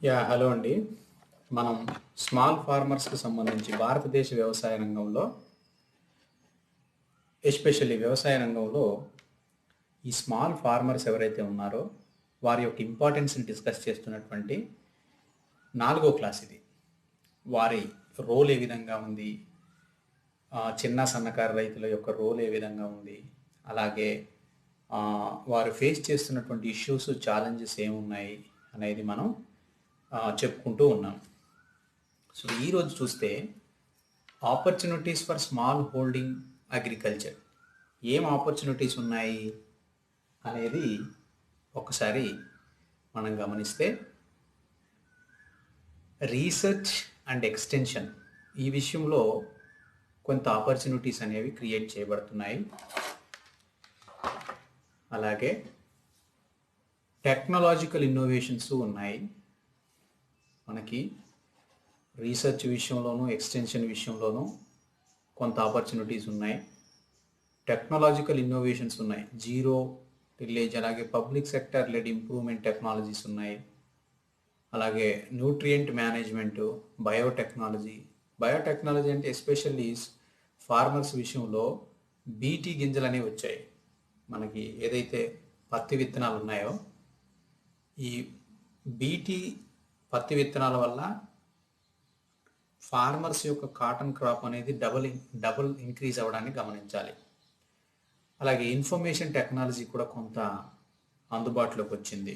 Hello అండి. మనం small ఫార్మర్స్కి సంబంధించి భారతదేశ వ్యవసాయ రంగంలో, ఎస్పెషల్లీ వ్యవసాయ రంగంలో ఈ స్మాల్ ఫార్మర్స్ ఎవరైతే ఉన్నారో వారి యొక్క ఇంపార్టెన్స్ని డిస్కస్ చేస్తున్నటువంటి 4వ క్లాస్ ఇది. వారి రోల్ ఏ విధంగా ఉంది, చిన్న సన్నకారు రైతుల యొక్క రోల్ ఏ విధంగా ఉంది, అలాగే వారు ఫేస్ చేస్తున్నటువంటి ఇష్యూస్, ఛాలెంజెస్ ఏమున్నాయి అనేది మనం చెప్పుకుంటూ ఉన్నాం. సో ఈరోజు చూస్తే opportunities for small holding agriculture, ఏం ఆపర్చునిటీస్ ఉన్నాయి అనేది ఒకసారి మనం గమనిస్తే, రీసెర్చ్ అండ్ ఎక్స్టెన్షన్ ఈ విషయంలో కొంత ఆపర్చునిటీస్ అనేవి క్రియేట్ చేయబడుతున్నాయి. అలాగే టెక్నాలజికల్ ఇన్నోవేషన్స్ ఉన్నాయి. మనకి రీసెర్చ్ విషయంలోనూ ఎక్స్టెన్షన్ విషయంలోనూ కొంత ఆపర్చునిటీస్ ఉన్నాయి. టెక్నాలజికల్ ఇన్నోవేషన్స్ ఉన్నాయి, జీరో టిల్లేజ్, అలాగే public sector led improvement technologies ఉన్నాయి. అలాగే న్యూట్రియంట్ మేనేజ్మెంట్, బయోటెక్నాలజీ అంటే ఎస్పెషల్లీ ఫార్మర్స్ విషయంలో బీటీ గింజలు అనేవి వచ్చాయి. మనకి ఏదైతే పత్తి విత్తనాలు ఉన్నాయో, ఈ బీటీ పత్తి విత్తనాల వల్ల ఫార్మర్స్ యొక్క కాటన్ క్రాప్ అనేది డబుల్ ఇంక్రీజ్ అవ్వడాన్ని గమనించాలి. అలాగే ఇన్ఫర్మేషన్ టెక్నాలజీ కూడా కొంత అందుబాటులోకి వచ్చింది.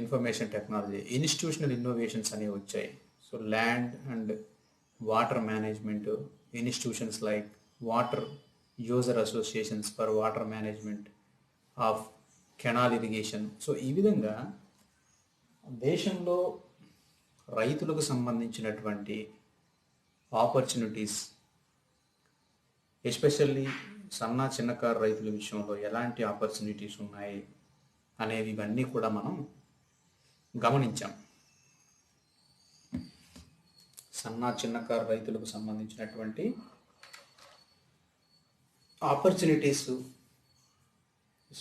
ఇన్ఫర్మేషన్ టెక్నాలజీ, ఇన్స్టిట్యూషనల్ ఇన్నోవేషన్స్ అనేవి వచ్చాయి. So land and water management institutions like water user associations for water management of canal irrigation. So ఈ విధంగా దేశంలో రైతులకు సంబంధించినటువంటి ఆపర్చునిటీస్, ఎస్పెషల్లీ చిన్నకారు రైతుల విషయంలో ఎలాంటి ఆపర్చునిటీస్ ఉన్నాయి అనేవి ఇవన్నీ కూడా మనం గమనించాం. చిన్నకారు రైతులకు సంబంధించినటువంటి ఆపర్చునిటీస్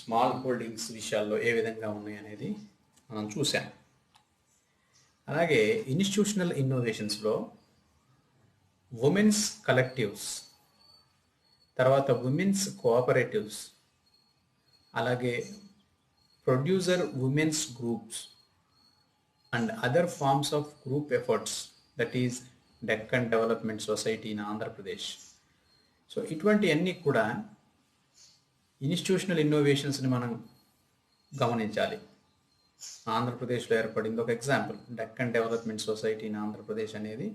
స్మాల్ హోల్డింగ్స్ విషయాల్లో ఏ విధంగా ఉన్నాయి అనేది మనం చూసాం. అలాగే ఇన్స్టిట్యూషనల్ ఇన్నోవేషన్స్లో ఉమెన్స్ కలెక్టివ్స్, తర్వాత ఉమెన్స్ కోఆపరేటివ్స్, అలాగే producer women's groups and other forms of group efforts, that is Deccan development society in Andhra Pradesh. So ఇటువంటి అన్నీ కూడా ఇన్స్టిట్యూషనల్ ఇన్నోవేషన్స్ని మనం గమనించాలి. ఆంధ్రప్రదేశ్లో ఏర్పడింది ఒక example. Deccan development society in Andhra Pradesh అనేది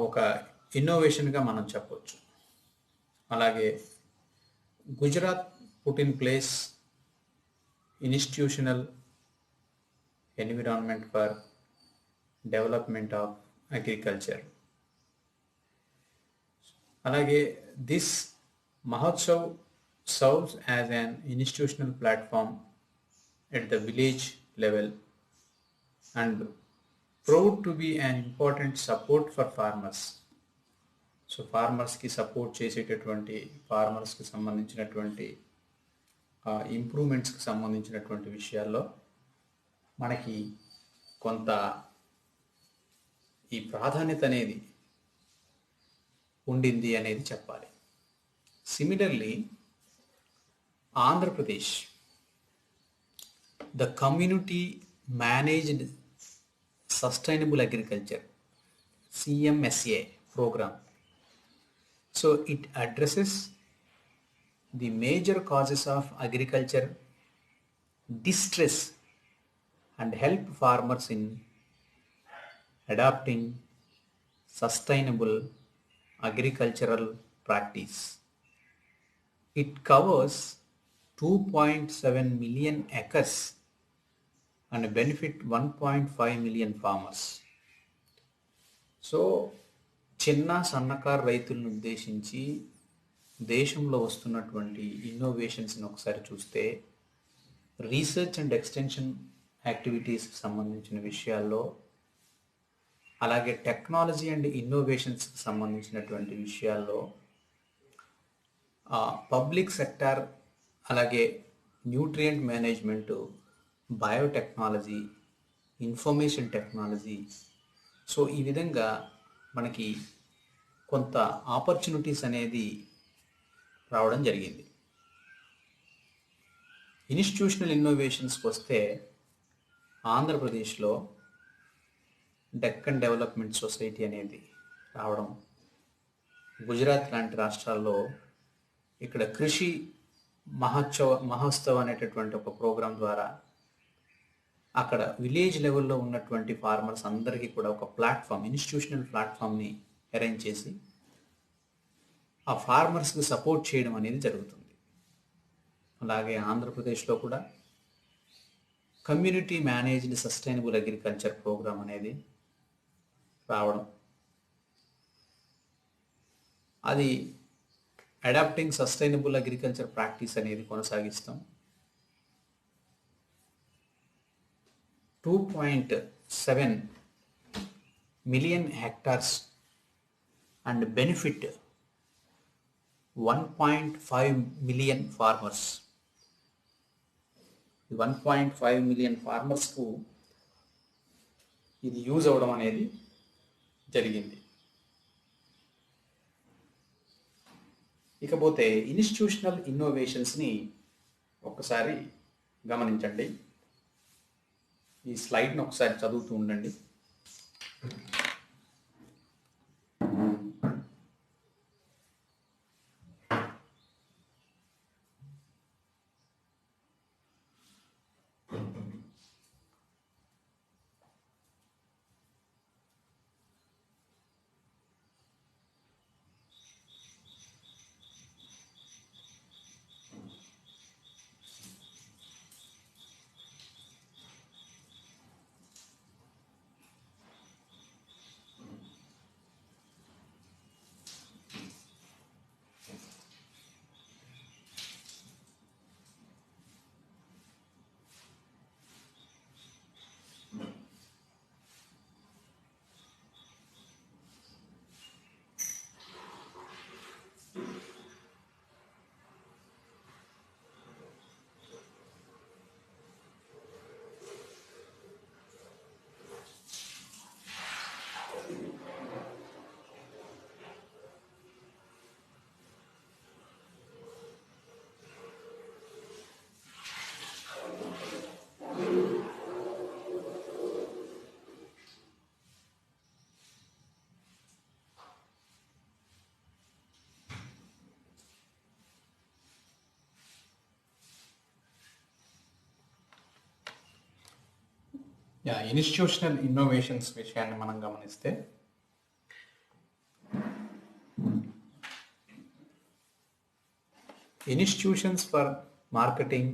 ఒక ఇన్నోవేషన్గా మనం చెప్పవచ్చు. అలాగే Gujarat put in place institutional environment for development of agriculture. అలాగే this Mahotsav serves as an institutional platform at the village level and proved to be an important support for farmers. So ఫార్మర్స్కి support చేసేటటువంటి, ఫార్మర్స్కి సంబంధించినటువంటి ఇంప్రూవ్మెంట్స్కి సంబంధించినటువంటి విషయాల్లో మనకి కొంత ఈ ప్రాధాన్యత అనేది ఉండింది అనేది చెప్పాలి. Similarly Andhra the Community Managed Sustainable Agriculture CMSA program. So it addresses the major causes of agriculture distress and help farmers in adopting sustainable agricultural practice. It covers 2.7 million acres and benefit 1.5 million farmers. So సన్నకారు రైతులను ఉద్దేశించి దేశంలో వస్తున్నటువంటి ఇన్నోవేషన్స్ని ఒకసారి చూస్తే, research and extension యాక్టివిటీస్కి సంబంధించిన విషయాల్లో, అలాగే టెక్నాలజీ అండ్ ఇన్నోవేషన్స్కి సంబంధించినటువంటి విషయాల్లో, పబ్లిక్ సెక్టార్, అలాగే nutrient management, biotechnology, information technology. So ఈ విధంగా మనకి కొంత ఆపర్చునిటీస్ అనేది రావడం జరిగింది. ఇన్స్టిట్యూషనల్ ఇన్నోవేషన్స్కి వస్తే ఆంధ్రప్రదేశ్లో డెక్కన్ డెవలప్మెంట్ సొసైటీ అనేది రావడం, గుజరాత్ లాంటి రాష్ట్రాల్లో ఇక్కడ కృషి మహోత్సవ్ అనేటటువంటి ఒక ప్రోగ్రాం ద్వారా అక్కడ విలేజ్ లెవెల్లో ఉన్నటువంటి ఫార్మర్స్ అందరికీ కూడా ఒక ప్లాట్ఫామ్, ఇన్స్టిట్యూషనల్ ప్లాట్ఫామ్ని అరేంజ్ చేసి ఆ ఫార్మర్స్కి సపోర్ట్ చేయడం అనేది జరుగుతుంది. అలాగే ఆంధ్రప్రదేశ్లో కూడా community managed sustainable agriculture programme అనేది రావడం, అది అడాప్టింగ్ సస్టైనబుల్ అగ్రికల్చర్ ప్రాక్టీస్ అనేది కొనసాగిస్తాం. 2.7 million hectares and benefit 1.5 million farmers. 1.5 million ఫార్మర్స్కు ఇది యూజ్ అవ్వడం అనేది జరిగింది. ఇకపోతే ఇన్స్టిట్యూషనల్ ఇన్నోవేషన్స్ని ఒక్కసారి గమనించండి. ఈ స్లైడ్ని ఒకసారి చదువుతూ ఉండండి. ఇన్స్టిట్యూషనల్ ఇన్నోవేషన్స్ విషయాన్ని మనం గమనిస్తే institutions for marketing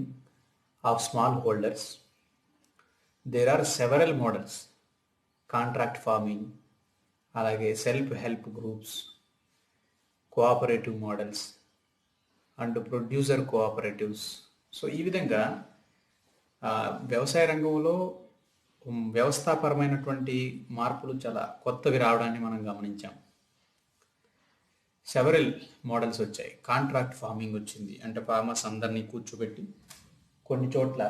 of small holders, there are several models. Contract farming, అలాగే self help groups, cooperative models and producer cooperatives. So ఈ విధంగా వ్యవసాయ రంగంలో వ్యవస్థాపరమైనటువంటి మార్పులు చాలా కొత్తవి రావడాన్ని మనం గమనించాం. సెవరల్ మోడల్స్ వచ్చాయి. కాంట్రాక్ట్ ఫార్మింగ్ వచ్చింది, అంటే ఫార్మర్స్ అందరినీ కూర్చోబెట్టి కొన్ని చోట్ల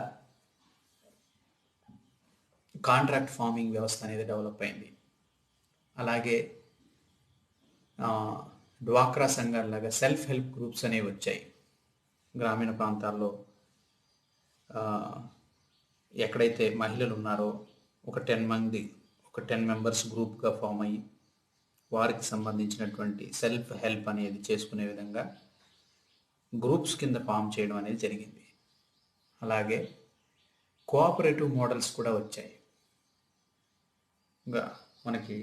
కాంట్రాక్ట్ ఫార్మింగ్ వ్యవస్థ అనేది డెవలప్ అయింది. అలాగే డ్వాక్రా సంఘాలలాగా సెల్ఫ్ హెల్ప్ గ్రూప్స్ అనేవి వచ్చాయి. గ్రామీణ ప్రాంతాల్లో ఎక్కడైతే మహిళలు ఉన్నారో ఒక 10 మెంబర్స్ గ్రూప్గా ఫామ్ అయ్యి వారికి సంబంధించినటువంటి సెల్ఫ్ హెల్ప్ అనేది చేసుకునే విధంగా గ్రూప్స్ కింద ఫామ్ చేయడం అనేది జరిగింది. అలాగే కోఆపరేటివ్ మోడల్స్ కూడా వచ్చాయి. ఇంకా మనకి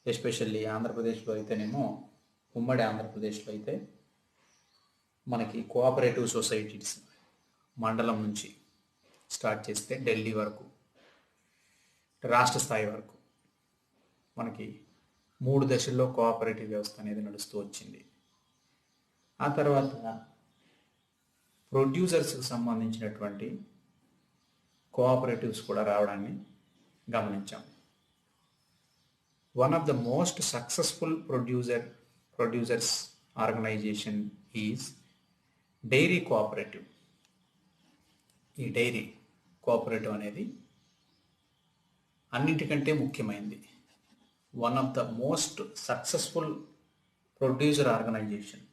ఎస్పెషల్లీ ఆంధ్రప్రదేశ్లో అయితేనేమో, ఉమ్మడి ఆంధ్రప్రదేశ్లో అయితే మనకి కోఆపరేటివ్ సొసైటీస్ మండలం నుంచి స్టార్ట్ చేస్తే ఢిల్లీ వరకు, రాష్ట్ర స్థాయి వరకు మనకి 3 దశల్లో కోఆపరేటివ్ వ్యవస్థ అనేది నడుస్తూ వచ్చింది. ఆ తర్వాత ప్రొడ్యూసర్స్కి సంబంధించినటువంటి కోఆపరేటివ్స్ కూడా రావడాన్ని గమనించాం. One of the most successful producers organisation is dairy cooperative. ఈ డైరీ కోఆపరేటివ్ అనేది అన్నింటికంటే ముఖ్యమైనది. One of the most successful producer organisation.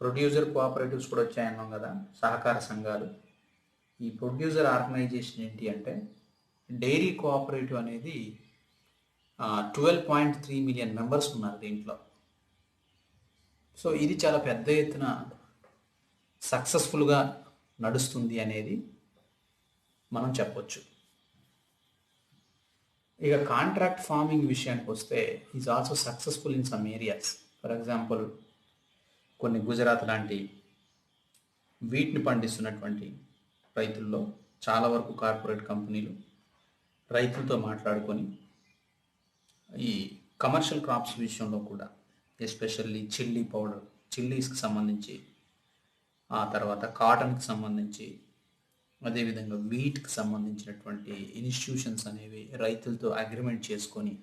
Producer cooperatives కూడా వచ్చాయన్నాం కదా, సహకార సంఘాలు. ఈ ప్రొడ్యూసర్ ఆర్గనైజేషన్ ఏంటి అంటే, డైరీ కోఆపరేటివ్ అనేది 12.3 మిలియన్ మెంబర్స్ ఉన్నారు దీంట్లో. సో ఇది చాలా పెద్ద ఎత్తున సక్సెస్ఫుల్గా నడుస్తుంది అనేది మనం చెప్పొచ్చు. ఇక కాంట్రాక్ట్ ఫార్మింగ్ విషయానికి వస్తే is also successful in some areas. For example, కొన్ని గుజరాత్ లాంటి వీటిని పండిస్తున్నటువంటి రైతుల్లో చాలా వరకు కార్పొరేట్ కంపెనీలు రైతులతో మాట్లాడుకొని ఈ కమర్షియల్ క్రాప్స్ విషయంలో కూడా, ఎస్పెషల్లీ చిల్లీ పౌడర్, చిల్లీస్కి సంబంధించి, ఆ తర్వాత కాటన్కి సంబంధించి, అదేవిధంగా వీట్కి సంబంధించినటువంటి ఇన్స్టిట్యూషన్స్ అనేవి రైతులతో అగ్రిమెంట్ చేసుకొని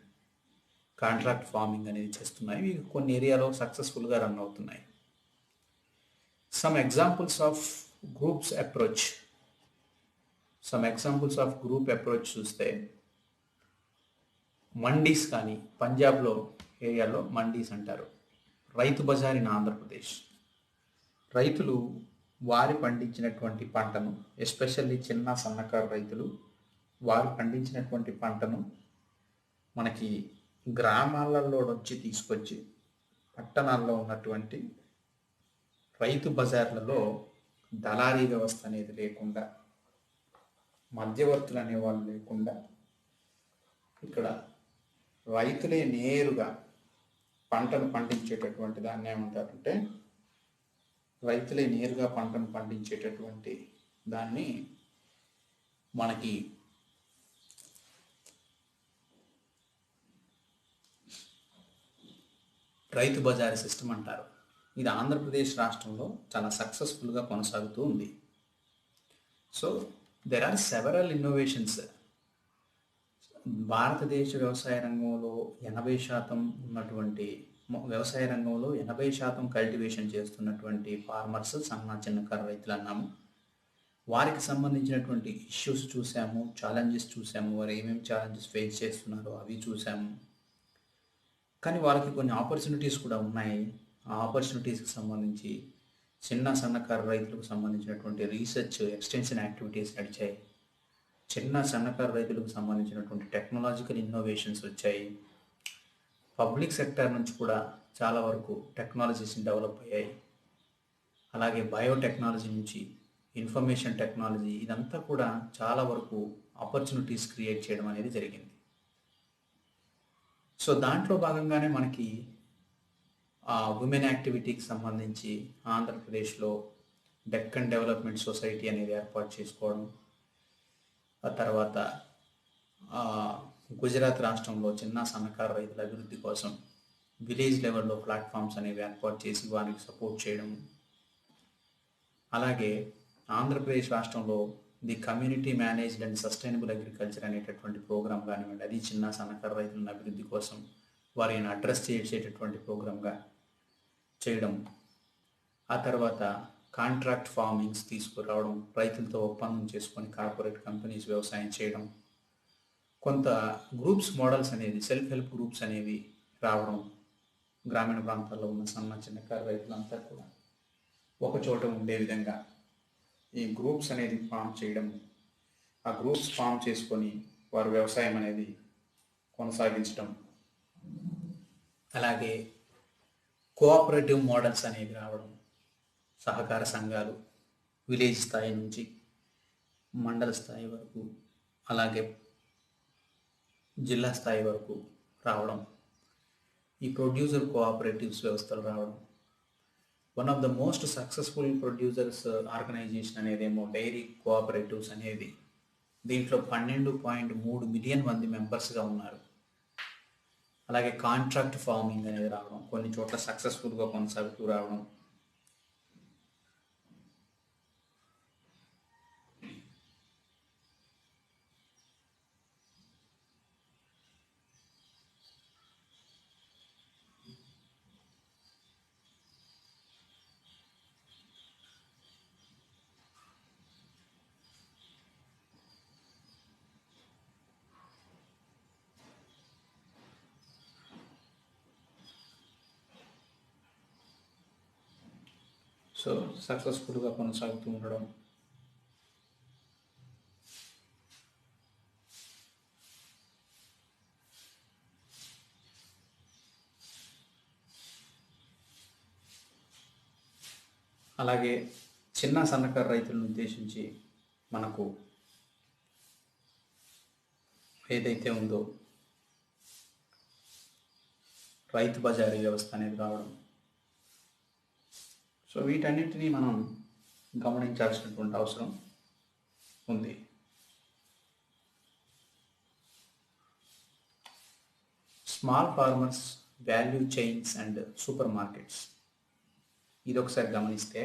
కాంట్రాక్ట్ ఫార్మింగ్ అనేది చేస్తున్నాయి. ఇవి కొన్ని ఏరియాలో సక్సెస్ఫుల్గా రన్ అవుతున్నాయి. Some examples of groups approach చూస్తే, మండీస్ కానీ, పంజాబ్లో ఏరియాలో మండీస్ అంటారు. రైతు బజార్ ఇన్ ఆంధ్రప్రదేశ్. రైతులు వారి పండించినటువంటి పంటను, ఎస్పెషల్లీ చిన్న సన్నకారు రైతులు వారు పండించినటువంటి పంటను మనకి గ్రామాలలో నుంచి తీసుకొచ్చి పట్టణాల్లో ఉన్నటువంటి రైతు బజార్లలో దళారీ వ్యవస్థ అనేది లేకుండా, మధ్యవర్తులు అనేవాళ్ళు లేకుండా, ఇక్కడ రైతులే నేరుగా పంటను పండించేటటువంటి దాన్ని ఏమంటారంటే, రైతులే నేరుగా పంటను పండించేటటువంటి దాన్ని మనకి రైతు బజారీ సిస్టమ్ అంటారు. ఇది ఆంధ్రప్రదేశ్ రాష్ట్రంలో చాలా సక్సెస్ఫుల్గా కొనసాగుతూ ఉంది. So there are several innovations. భారతదేశ వ్యవసాయ రంగంలో 80% కల్టివేషన్ చేస్తున్నటువంటి ఫార్మర్స్ చిన్నకారు రైతులు అన్నాము. వారికి సంబంధించినటువంటి ఇష్యూస్ చూసాము, ఛాలెంజెస్ చూసాము, వారు ఏమేమి ఛాలెంజెస్ ఫేస్ చేస్తున్నారో అవి చూసాము. కానీ వాళ్ళకి కొన్ని ఆపర్చునిటీస్ కూడా ఉన్నాయి. ఆ ఆపర్చునిటీస్కి సంబంధించి సన్నకారు రైతులకు సంబంధించినటువంటి రీసెర్చ్, ఎక్స్టెన్షన్ యాక్టివిటీస్ నడిచాయి. సన్నకారు రైతులకు సంబంధించినటువంటి టెక్నాలజికల్ ఇన్నోవేషన్స్ వచ్చాయి. పబ్లిక్ సెక్టర్ నుంచి కూడా చాలా వరకు టెక్నాలజీస్ డెవలప్ అయ్యాయి. అలాగే బయోటెక్నాలజీ నుంచి ఇన్ఫర్మేషన్ టెక్నాలజీ, ఇదంతా కూడా చాలా వరకు ఆపర్చునిటీస్ క్రియేట్ చేయడం అనేది జరిగింది. సో దాంట్లో భాగంగానే మనకి ఉమెన్ యాక్టివిటీకి సంబంధించి ఆంధ్రప్రదేశ్లో డెక్కన్ డెవలప్మెంట్ సొసైటీ అనేది ఏర్పాటు చేసుకోవడం, ఆ తర్వాత గుజరాత్ రాష్ట్రంలో సన్నకారు రైతుల అభివృద్ధి కోసం విలేజ్ లెవెల్లో ప్లాట్ఫామ్స్ అనేవి ఏర్పాటు చేసి వారికి సపోర్ట్ చేయడం, అలాగే ఆంధ్రప్రదేశ్ రాష్ట్రంలో the community managed and sustainable agriculture అనేటటువంటి ప్రోగ్రామ్ కానివ్వండి, అది సన్నకారు రైతుల అభివృద్ధి కోసం వారిని అడ్రస్ చేసేటటువంటి ప్రోగ్రామ్గా చేయడం. ఆ తర్వాత కాంట్రాక్ట్ ఫార్మింగ్స్ తీసుకురావడం, రైతులతో ఒప్పందం చేసుకొని కార్పొరేట్ కంపెనీస్ వ్యవసాయం చేయడం, కొంత గ్రూప్స్ మోడల్స్ అనేది, సెల్ఫ్ హెల్ప్ గ్రూప్స్ అనేవి రావడం, గ్రామీణ ప్రాంతాల్లో ఉన్న చిన్నకారు రైతులంతా కూడా ఒక చోట ఉండే విధంగా ఈ గ్రూప్స్ అనేది ఫామ్ చేయడం, ఆ గ్రూప్స్ ఫామ్ చేసుకొని వారు వ్యవసాయం అనేది కొనసాగించడం, అలాగే కోఆపరేటివ్ మోడల్స్ అనేవి రావడం, సహకార సంఘాలు విలేజ్ స్థాయి నుంచి మండల స్థాయి వరకు, అలాగే జిల్లా స్థాయి వరకు రావడం, ఈ ప్రొడ్యూసర్ కోఆపరేటివ్స్ వ్యవస్థలు రావడం. One of the most successful producers organisation అనేదేమో డైరీ కోఆపరేటివ్స్ అనేది. దీంట్లో 12.3 మిలియన్ మంది మెంబర్స్గా ఉన్నారు. అలాగే కాంట్రాక్ట్ ఫార్మింగ్ అనేది రావడం, కొన్ని చోట్ల సక్సెస్ఫుల్గా కొనసాగుతూ రావడం. సో సక్సెస్ఫుల్గా కొనసాగుతూ ఉండడం. అలాగే చిన్న సన్నకారు రైతులను ఉద్దేశించి మనకు ఏదైతే ఉందో రైతు బజారీ వ్యవస్థ అనేది రావడం. సో వీటన్నిటినీ మనం గమనించాల్సినటువంటి అవసరం ఉంది. Small farmers, value chains and supermarkets, ఇది ఒకసారి గమనిస్తే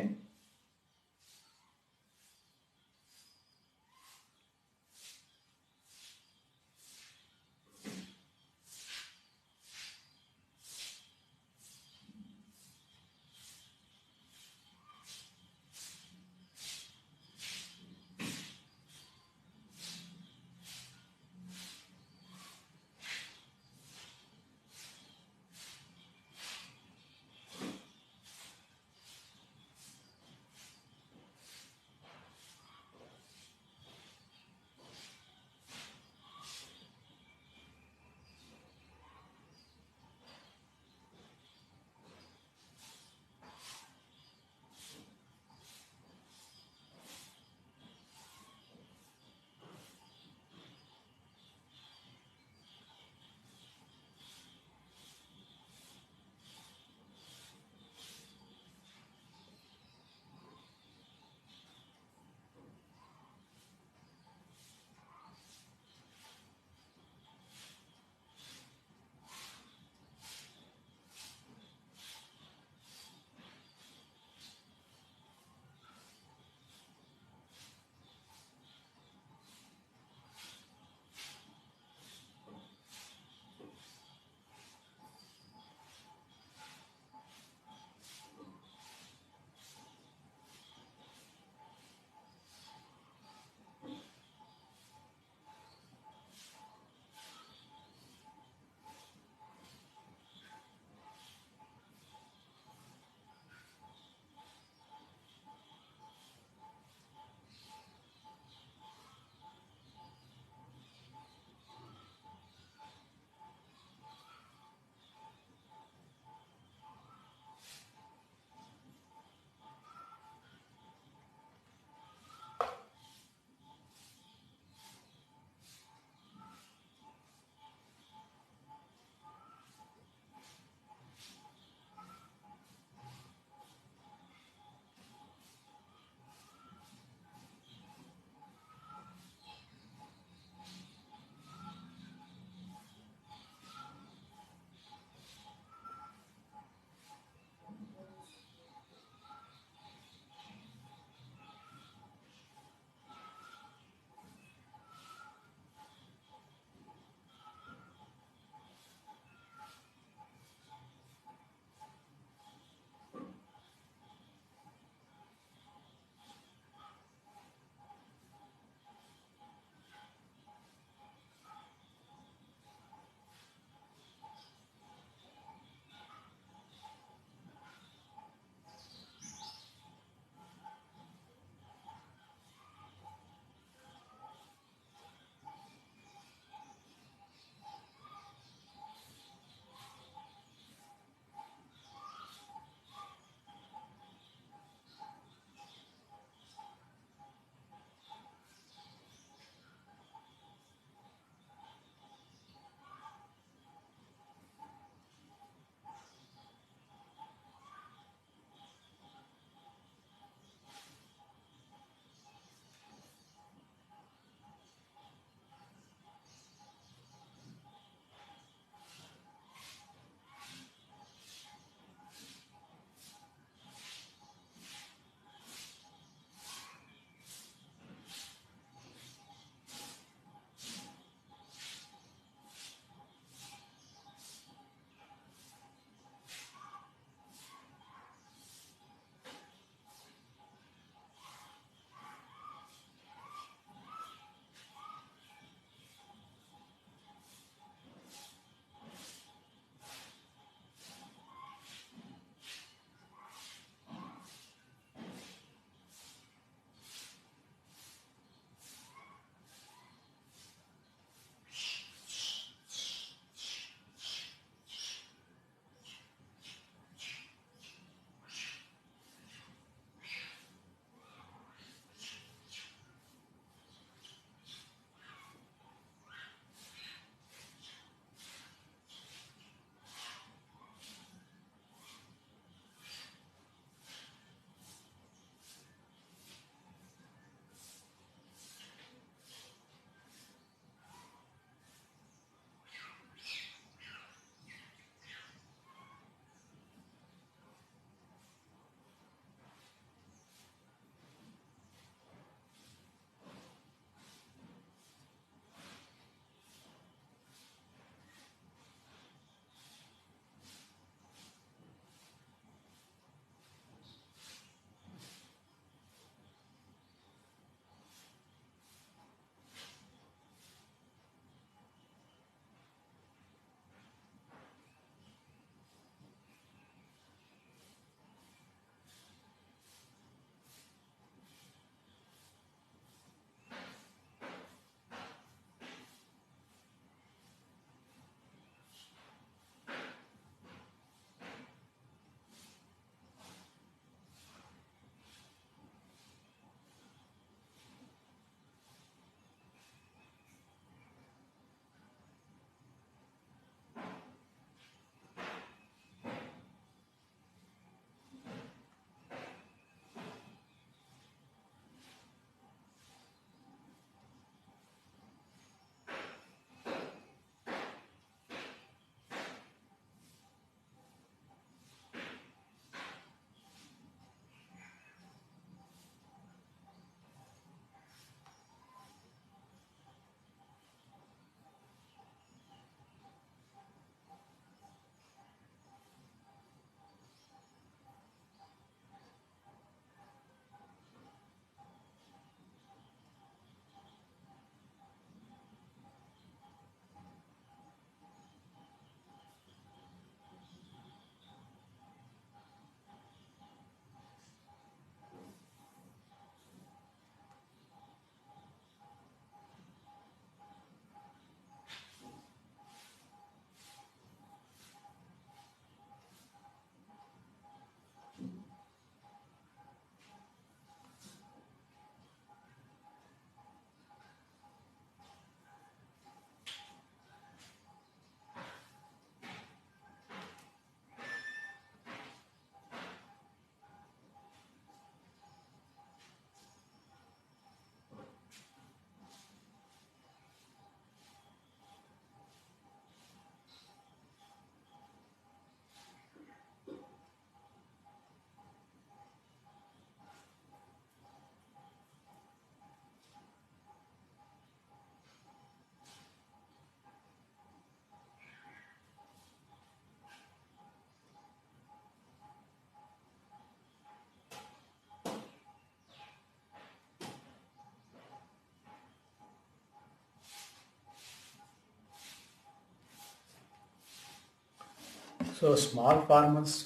so small farmers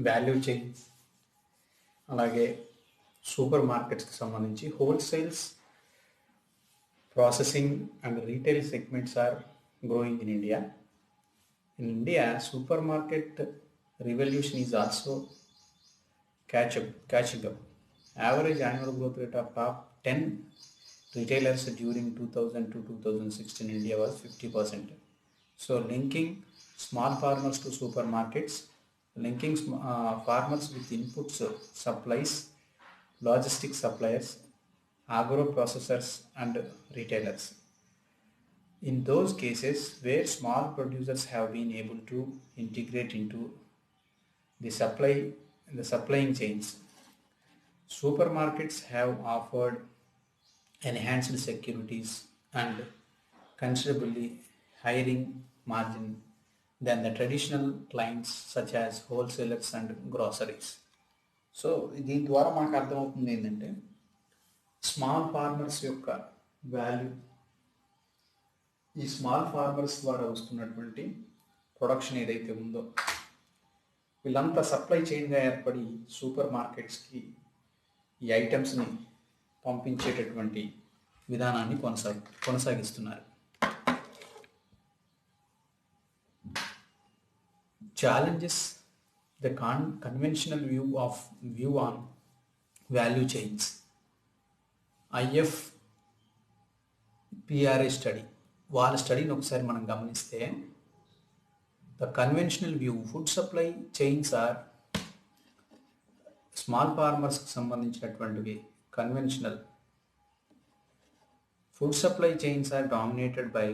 value chain అలాగే సూపర్ మార్కెట్స్కి సంబంధించి wholesales processing and retail segments are growing in India. In India, supermarket revolution is also catching up. Average annual growth rate of top 10 retailers during 2000 to 2016 in India was 50%. So linking small farmers to supermarkets, linking farmers with inputs, supplies, logistics suppliers, agro processors and retailers. In those cases where small producers have been able to integrate into the supplying chains, supermarkets have offered enhanced securities and considerably higher margin than the traditional clients such as wholesalers and groceries. So దీని ద్వారా మనకు అర్థమవుతుంది ఏంటంటే small farmers యొక్క value, ఈ small farmers ద్వారా వస్తున్నటువంటి production ఏదైతే ఉందో వీళ్ళంతా సప్లై చైన్గా ఏర్పడి సూపర్ మార్కెట్స్కి ఈ ఐటమ్స్ని పంపించేటటువంటి విధానాన్ని కొనసాగిస్తున్నారు. Challenges the conventional view on value chains. IFPRA study, వాళ్ళ స్టడీని ఒకసారి మనం గమనిస్తే the conventional view food supply chains are small ఫార్మర్స్కి సంబంధించినటువంటివి. Conventional food supply chains are dominated by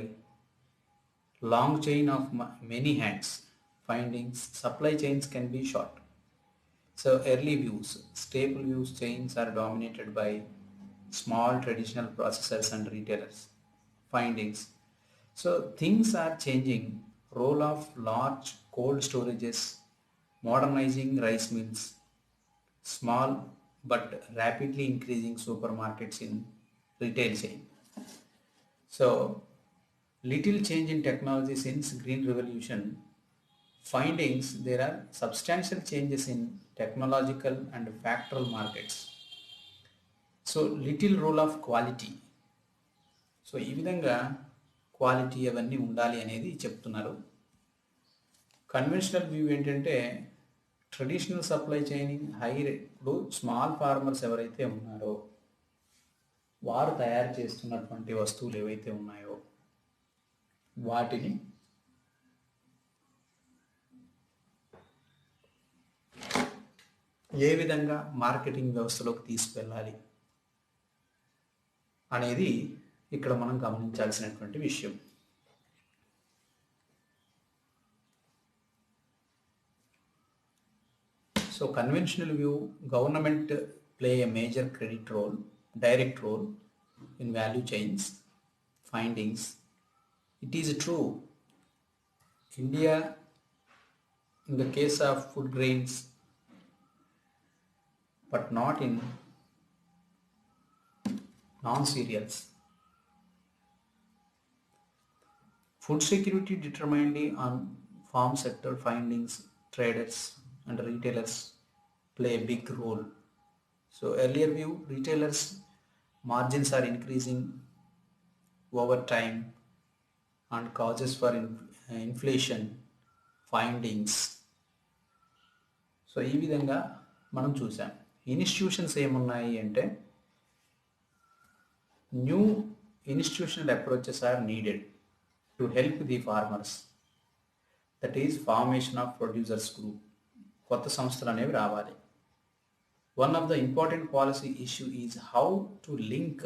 long chain of many hands. Findings supply chains can be short. So early views staple views chains are dominated by small traditional processors and retailers. Findings. So things are changing. Role of large cold storages, modernizing rice mills, small but rapidly increasing supermarkets in retail chain. So little change in technology since Green Revolution. Findings, there are substantial changes in technological and factoral markets. So little role of quality. So ఈ విధంగా quality అవన్నీ ఉండాలి అనేది చెప్తున్నారు. Conventional view ఏంటంటే traditional supply chain ఇప్పుడు small farmers ఎవరైతే ఉన్నారో వారు తయారు చేస్తున్నటువంటి వస్తువులు ఏవైతే ఉన్నాయో వాటిని ఏ విధంగా మార్కెటింగ్ వ్యవస్థలోకి తీసుకువెళ్ళాలి అనేది ఇక్కడ మనం గమనించాల్సినటువంటి విషయం. So conventional view, government play a major direct role in value chains. Findings, it is true, India in the case of food grains, but not in non-cereals. Food security determined on farm sector. Findings, traders and retailers play a big role. So earlier view, retailers margins are increasing over time and causes for inflation. Findings. So ఈ విధంగా మనం చూసాం. Institutions ఏమున్నాయి అంటే new institutional approaches are needed to help the farmers. That is formation of producers group. కొత్త సంస్థలు అనేవి రావాలి. One of the important policy issue is how to link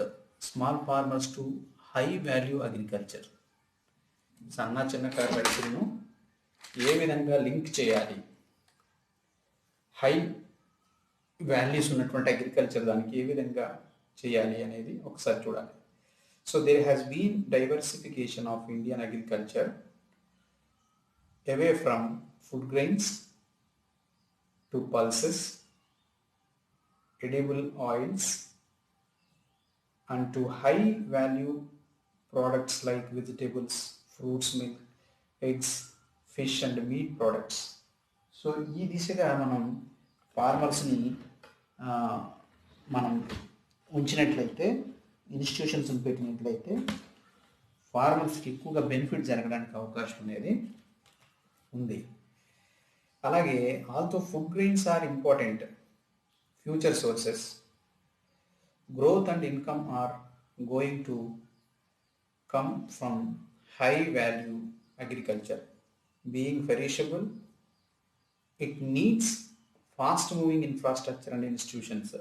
small farmers to high value agriculture. సన్న చిన్నకారు రైతులను ఏ విధంగా link చేయాలి, high values ఉన్నటువంటి అగ్రికల్చర్ దానికి ఏ విధంగా చేయాలి అనేది ఒకసారి చూడాలి. So there has been diversification of Indian agriculture away from food grains to pulses, edible oils, and to high value products like vegetables, fruits, milk, eggs, fish and meat products. So ఈ దిశగా మనం ఫార్మర్స్ని మనం ఉంచినట్లయితే, ఇన్స్టిట్యూషన్స్ని పెట్టినట్లయితే ఫార్మర్స్కి ఎక్కువగా benefit జరగడానికి అవకాశం అనేది ఉంది. అలాగే also food grains are important future sources. Growth and income are going to come from high value agriculture. Being perishable, it needs fast moving infrastructure and institutions.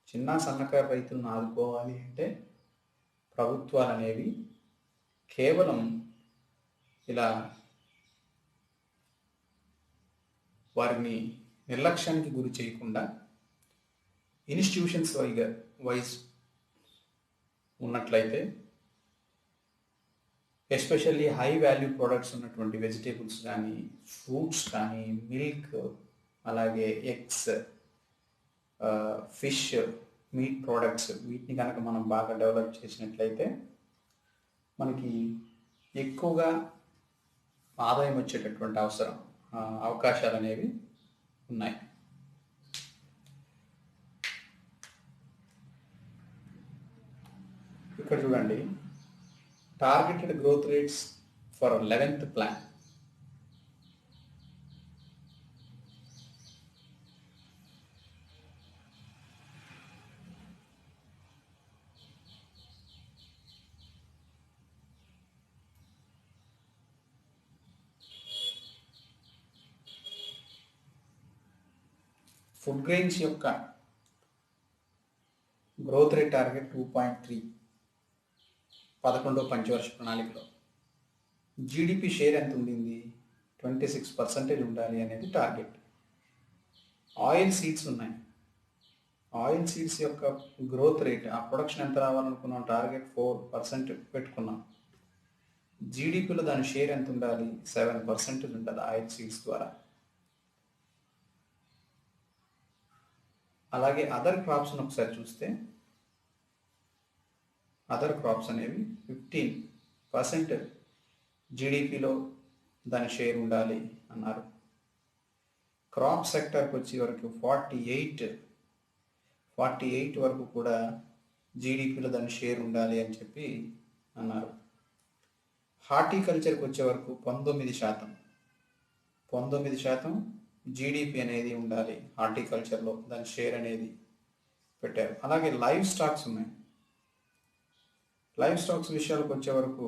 చిన్న సన్నకారు రైతులను ఆదుకోవాలి అంటే ప్రభుత్వాలు అనేవి కేవలం ఇలా వారిని నిర్లక్ష్యానికి గురి చేయకుండా ఇన్స్టిట్యూషన్స్ వైజ్ ఉన్నట్లయితే, ఎస్పెషల్లీ హై వాల్యూ ప్రోడక్ట్స్ ఉన్నటువంటి వెజిటేబుల్స్ కానీ, ఫ్రూట్స్ కానీ, మిల్క్, అలాగే ఎగ్స్, ఫిష్, మీట్ ప్రోడక్ట్స్, వీటిని కనుక మనం బాగా డెవలప్ చేసినట్లయితే మనకి ఎక్కువగా ఆదాయం వచ్చేటటువంటి అవకాశాలు అనేవి ఉన్నాయి. ఇక్కడ చూడండి, targeted growth rates for 11th plan. Food grains యొక్క గ్రోత్ రేట్ టార్గెట్ 2.3 11వ పంచవర్ష ప్రణాళికలో. జీడిపి షేర్ ఎంత ఉండింది? 26% ఉండాలి అనేది టార్గెట్. ఆయిల్ సీడ్స్ ఉన్నాయి. ఆయిల్ సీడ్స్ యొక్క గ్రోత్ రేట్, ఆ ప్రొడక్షన్ ఎంత రావాలనుకున్నాం? టార్గెట్ 4% పెట్టుకున్నాం. జీడిపిలో దాని షేర్ ఎంత ఉండాలి? 7% ఉండాలి ఆయిల్ సీడ్స్ ద్వారా. అలాగే అదర్ క్రాప్స్ని ఒకసారి చూస్తే, అదర్ క్రాప్స్ అనేవి 15% జీడిపిలో దాని షేర్ ఉండాలి అన్నారు. క్రాప్ సెక్టర్కి వచ్చే వరకు 48 వరకు కూడా జీడిపిలో దాని షేర్ ఉండాలి అని చెప్పి అన్నారు. హార్టికల్చర్కి వచ్చే వరకు 19% జీడిపి అనేది ఉండాలి హార్టికల్చర్లో, దాని షేర్ అనేది పెట్టారు. అలాగే లైవ్ స్టాక్స్ ఉన్నాయి. లైవ్ స్టాక్స్ విషయాలకు వచ్చే వరకు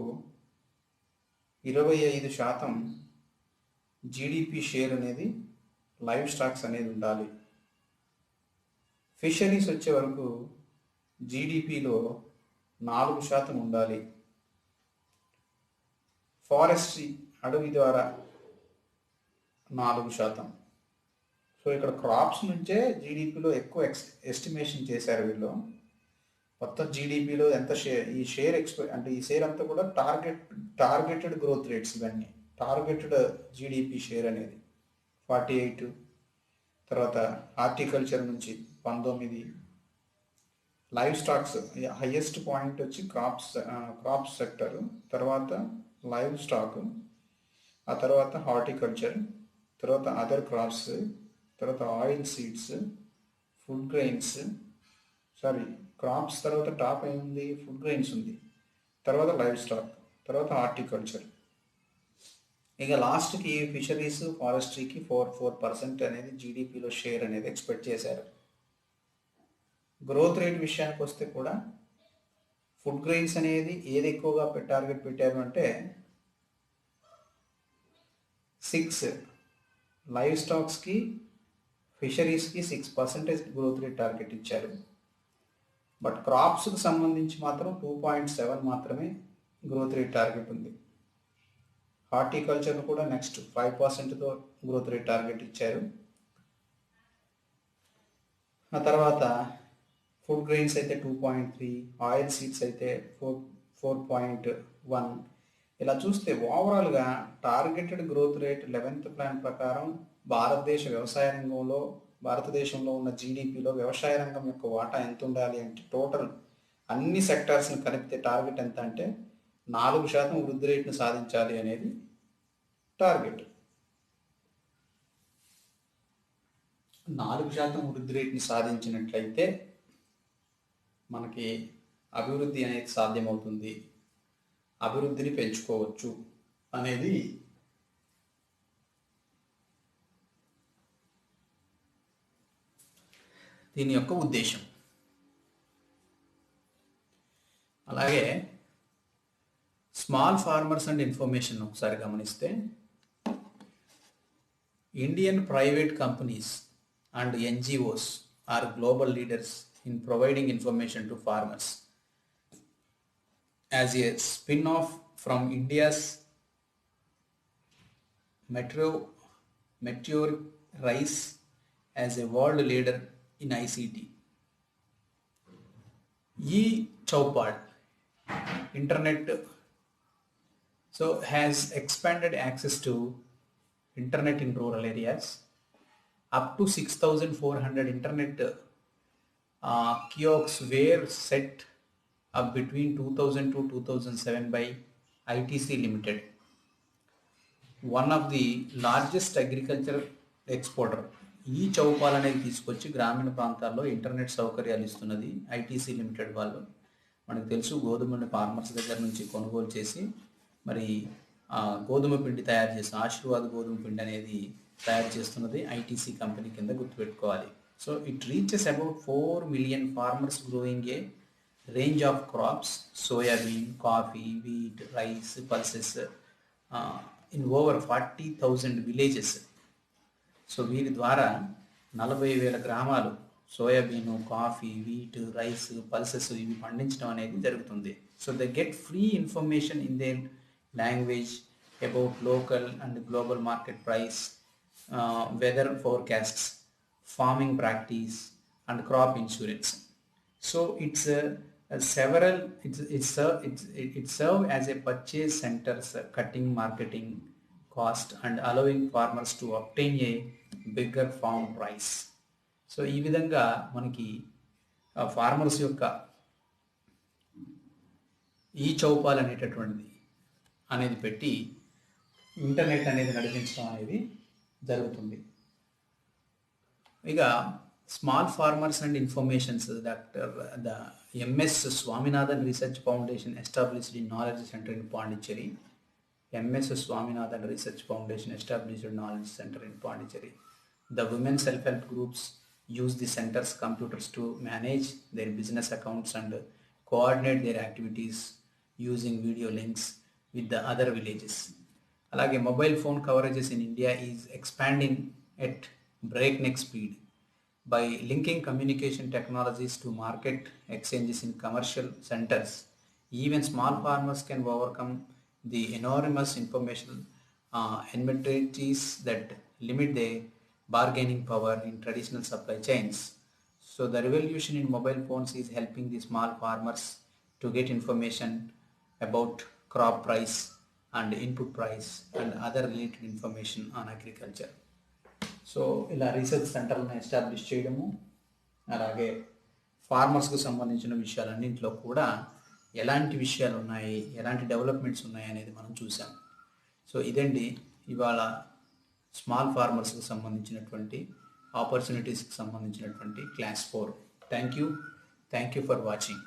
25% జీడిపి షేర్ అనేది లైవ్ స్టాక్స్ అనేది ఉండాలి. ఫిషరీస్ వచ్చే వరకు జీడిపిలో 4% ఉండాలి. ఫారెస్ట్రీ, అడవి ద్వారా 4%. సో ఇక్కడ క్రాప్స్ నుంచే జీడిపిలో ఎక్కువ ఎస్టిమేషన్ చేశారు వీళ్ళు. మొత్తం జీడిపిలో ఎంత షేర్, ఈ షేర్ అంటే ఈ షేర్ అంతా కూడా టార్గెటెడ్ గ్రోత్ రేట్స్. ఇవన్నీ టార్గెటెడ్ జీడిపి షేర్ అనేది 48, తర్వాత హార్టికల్చర్ నుంచి 19, లైవ్ స్టాక్స్ హైయెస్ట్ పాయింట్ వచ్చి క్రాప్స్ సెక్టర్, తర్వాత లైవ్ స్టాక్, ఆ తర్వాత హార్టికల్చర్, తర్వాత అదర్ క్రాప్స్, తర్వాత oil seeds, food grains, crops తర్వాత టాప్ అయింది ఫుడ్ గ్రెయిన్స్ ఉంది, తర్వాత లైవ్ స్టాక్, తర్వాత హార్టికల్చర్. ఇక లాస్ట్కి ఫిషరీస్, ఫారెస్ట్రీకి 4% అనేది జీడిపిలో షేర్ అనేది ఎక్స్పెక్ట్ చేశారు. గ్రోత్ రేట్ విషయానికి వస్తే కూడా ఫుడ్ గ్రెయిన్స్ అనేది ఏది ఎక్కువగా టార్గెట్ పెట్టారు అంటే 6, లైవ్ స్టాక్స్కి, ఫిషరీస్కి 6% గ్రోత్ రేట్ టార్గెట్ ఇచ్చారు. బట్ క్రాప్స్కి సంబంధించి మాత్రం 2.7 మాత్రమే గ్రోత్ రేట్ టార్గెట్ ఉంది. హార్టికల్చర్ కూడా నెక్స్ట్ 5%తో గ్రోత్ రేట్ టార్గెట్ ఇచ్చారు. ఆ తర్వాత ఫుడ్ గ్రెయిన్స్ అయితే 2.3, ఆయిల్ సీడ్స్ అయితే 4.1. ఇలా చూస్తే ఓవరాల్గా targeted growth rate 11th plan ప్రకారం భారతదేశంలో ఉన్న జీడిపిలో వ్యవసాయ రంగం యొక్క వాటా ఎంత ఉండాలి అంటే, టోటల్ అన్ని సెక్టార్స్ని కలిపితే టార్గెట్ ఎంత అంటే 4% వృద్ధి రేట్ను సాధించాలి అనేది టార్గెట్. 4% వృద్ధి రేటుని సాధించినట్లయితే మనకి అభివృద్ధి అనేది సాధ్యమవుతుంది, అభివృద్ధిని పెంచుకోవచ్చు అనేది దీని యొక్క ఉద్దేశం. అలాగే స్మాల్ ఫార్మర్స్ అండ్ ఇన్ఫర్మేషన్ ఒకసారి గమనిస్తే, Indian private companies and NGOs are global leaders in providing information to farmers. As a spin-off from India's Meteor rise as a world leader in ICT, eChowpal internet has expanded access to internet in rural areas. Up to 6,400 internet kiosks were set up between 2000 to 2007 by ITC Limited, one of the largest agriculture exporter. ఈ చౌపాల్ అనేది తీసుకొచ్చి గ్రామీణ ప్రాంతాల్లో internet సౌకర్యాలు ఇస్తున్నది ITC limited వాళ్ళు. మనకు తెలుసు, గోధుమని ఫార్మర్స్ దగ్గర నుంచి కొనుగోలు చేసి మరి గోధుమ పిండి తయారు చేసి ఆశీర్వాద్ గోధుమ పిండి అనేది తయారు చేస్తున్నది ఐటీసీ కంపెనీ కింద గుర్తుపెట్టుకోవాలి. So it reaches about 4 million farmers growing a range of crops, soybean, coffee, wheat, rice, pulses in over 40,000 villages. So వీరి ద్వారా 40,000 గ్రామాలు soybean, coffee, wheat, rice, pulses ఇవి పండించడం అనేది జరుగుతుంది. So they get free information in their language about local and global market price, weather forecasts, farming practice and crop insurance. So it serve as a purchase centers, cutting marketing cost and allowing farmers to obtain a bigger farm price. So ఈ విధంగా మనకి farmers యొక్క ఈ చౌపాల్ అనేది పెట్టి internet అనేది నడిపించడం అనేది జరుగుతుంది. ఇక small farmers and informations the MS Swaminathan research foundation established in knowledge centre in Pondicherry. MS Swaminathan research foundation established knowledge centre in Pondicherry. The women self-help groups use the center's computers to manage their business accounts and coordinate their activities using video links with the other villages. అలాగే mobile phone coverages in India is expanding at breakneck speed. By linking communication technologies to market exchanges in commercial centers, even small farmers can overcome the enormous information inequalities that limit their bargaining power in traditional supply chains. So the revolution in mobile phones is helping the small farmers to get information about crop price and input price and other related information on agriculture. So ఇలా research సెంటర్లను establish చేయడము, అలాగే ఫార్మర్స్కు సంబంధించిన విషయాలన్నింటిలో కూడా ఎలాంటి విషయాలు ఉన్నాయి, ఎలాంటి developments ఉన్నాయి అనేది మనం చూసాం. సో ఇదండి ఇవాళ స్మాల్ ఫార్మర్స్కి సంబంధించినటువంటి ఆపర్చునిటీస్కి సంబంధించినటువంటి class 4. Thank you for watching.